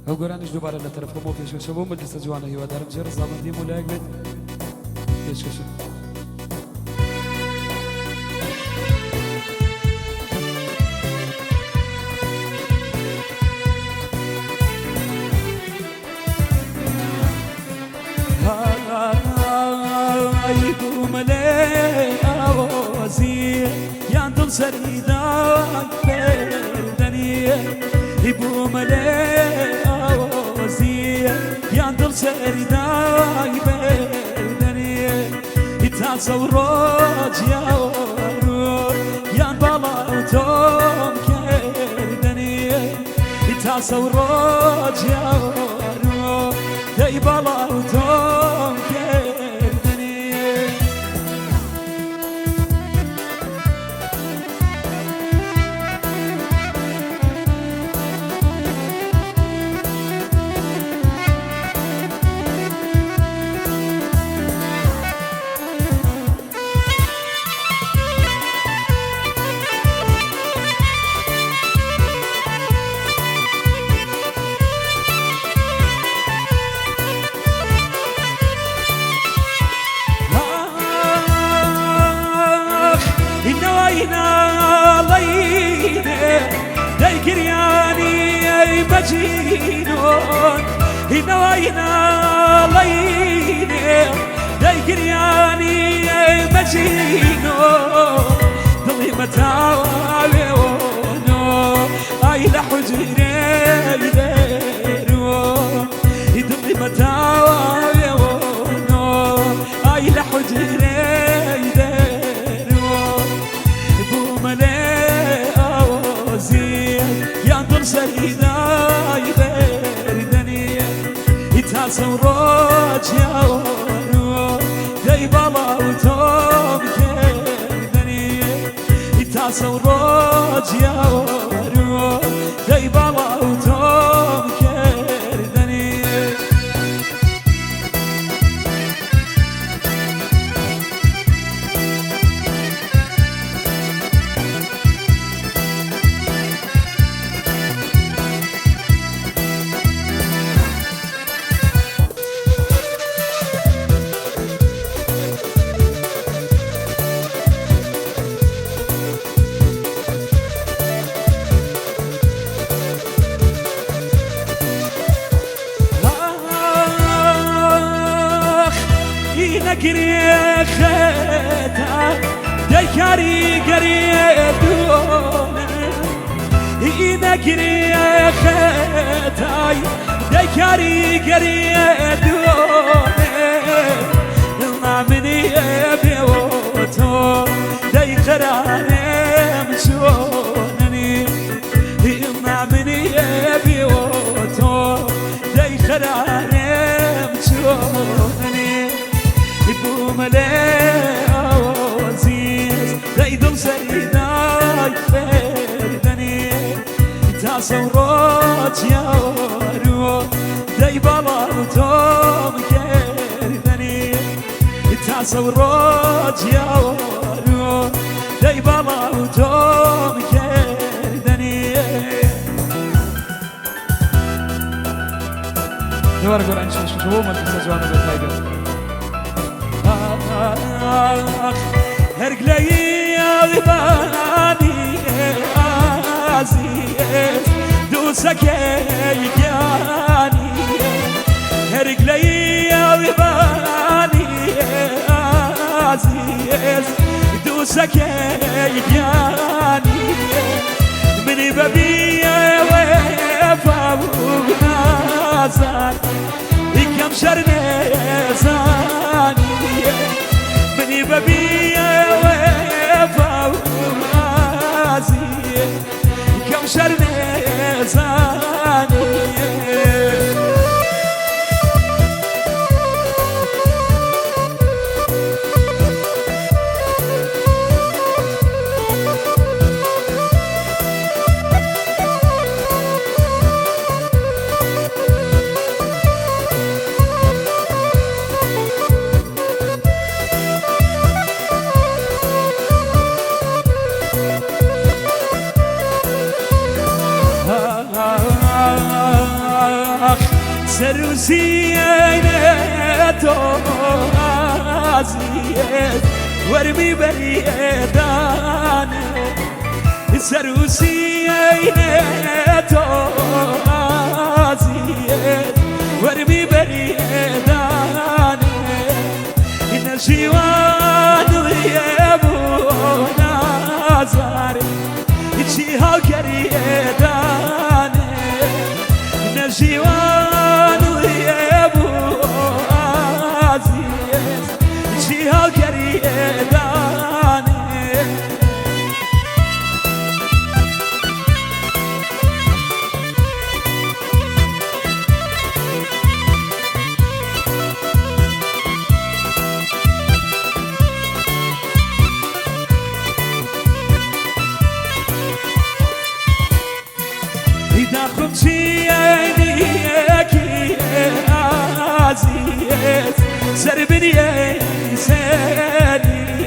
هەوگۆرانیش دووبارە لە تەرەفەوە پێشکەشە بۆ مەجلیسە جوانە هیوادارم جێ ڕزامەندی مولایەک بێت پێشکەشە يندم سريداك بردني يبو ملي اوزي يندم سريداك بردني يتصورج يا ورور ين بلاوتم كردني يتصورج يا ورور يا بلاوتم مجنون هنا ليلي دايقرياني مجنون ضلي متاوي ونو اي لحجري ديرون ضلي متاوي ونو اي لحجري ديرون بو ملي اوزي ينظر سيدا تصورات يا ورو داي بالا وتوم كردني تصورات يا ورو داي بالا وتوم كردني نگری خطا دیگری گریدونه ای نگری خطا دیگری گریدونه نامنی بیوتو دی قرارم شوننی نامنی بیوتو دی قرارم شوننی يبو ملي اوزيز دايدم سيداي فردني تصورات يا ورو داي بلاوتم كردني تصورات يا ورو داي بلاوتم كردني دوباره گۆرانی شو بۆ مەجلیسە جوانە بە تایبەت هرقلي غباني عزيز دوسك يجاني هرقلي غباني عزيز دوسك يجاني من بابي وفا ونازان كم شرنزاني مني ببي وفا ونازي كم شرنزاني سروسينتو عزيز ورمي بريدان سروسينتو عزيز ورمي بريدان نجيوان ليبونا زاري جيها كريدان نجيوان ليبونا عزيز جيها كريدان خمشي عينيك يا عزيز سربني يا ساري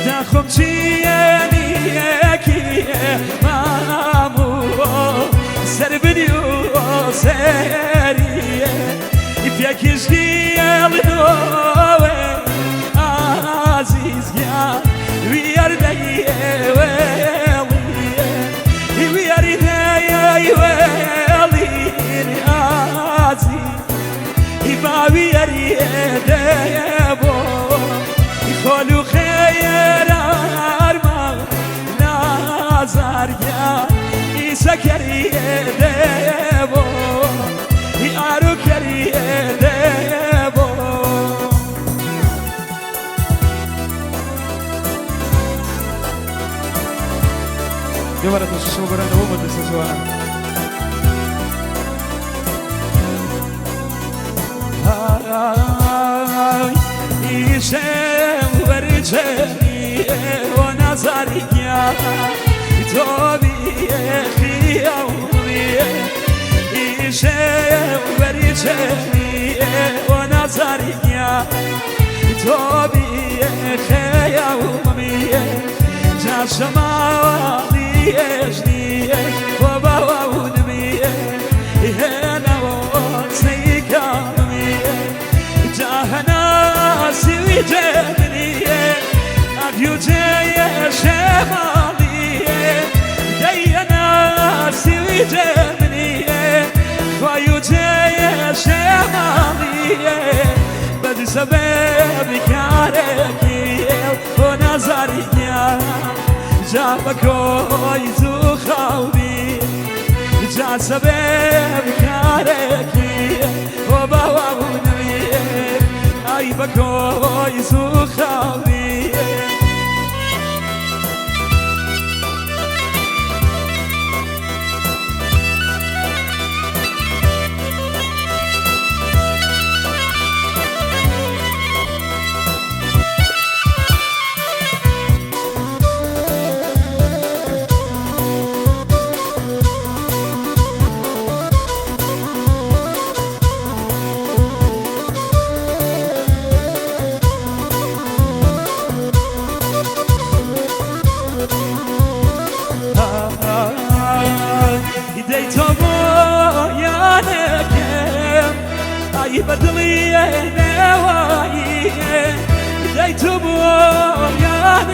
دا خمشي عينيك يا مامو سربني يا ساري فيك جدي النوى عزيز يا ويردي باوی دبو خالو خیر ارمان نظر یا سکری دبو یارو کری دبو دوباره تشو برنده و مدرسه جوان ایشم ورچنی و نظریه توبی خیالیه ایشم ورچنی و نظریه توبی خیالیه جشمالیش نیه و باونمیه هنا وسیکامیه جهنا سوي جبنيه أبيو جاي شماليه جاينا سوي جبنيه ويو جاي شماليه بدي سبب كاركي ونظرية جابك ويزو خوبي جا سبب كاركي وباوني ای بکوی سوخاوی بدلي نواي ديت بويانك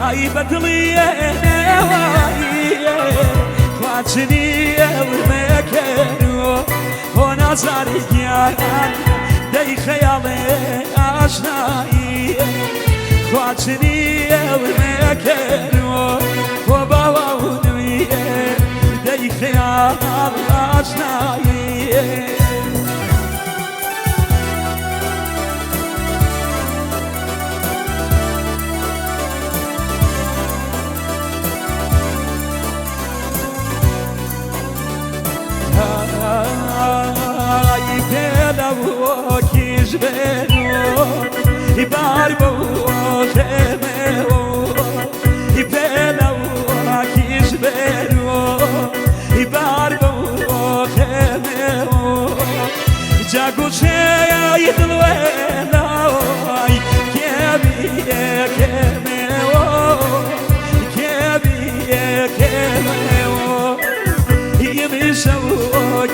اي بدلي نواي خاطني المكان ونظري دي خيالي اشناي خاطني المكان وباوني دي خيال اشناي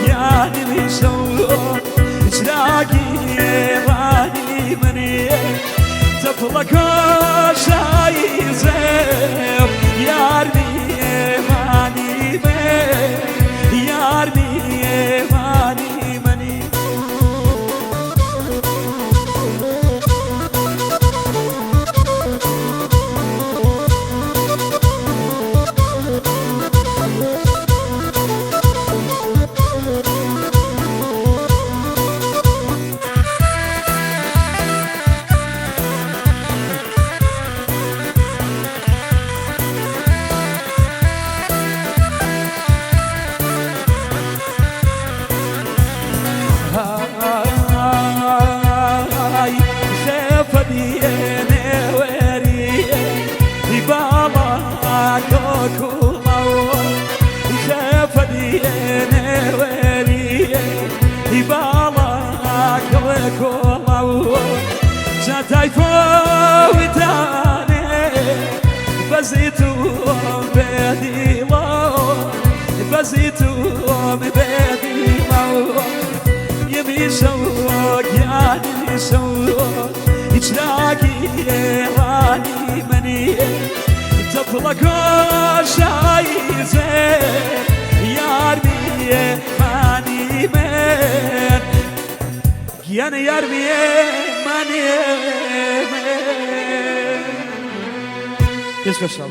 Yeah. مني تطلق شايزم يارني ماني من يارني ماني مني بزيتهم بدي موت يبي شوق يعني شوق يجراكي راني مني تطلق شايزة يارمي ماني من يعني يارمي ماني من يشكر الشعب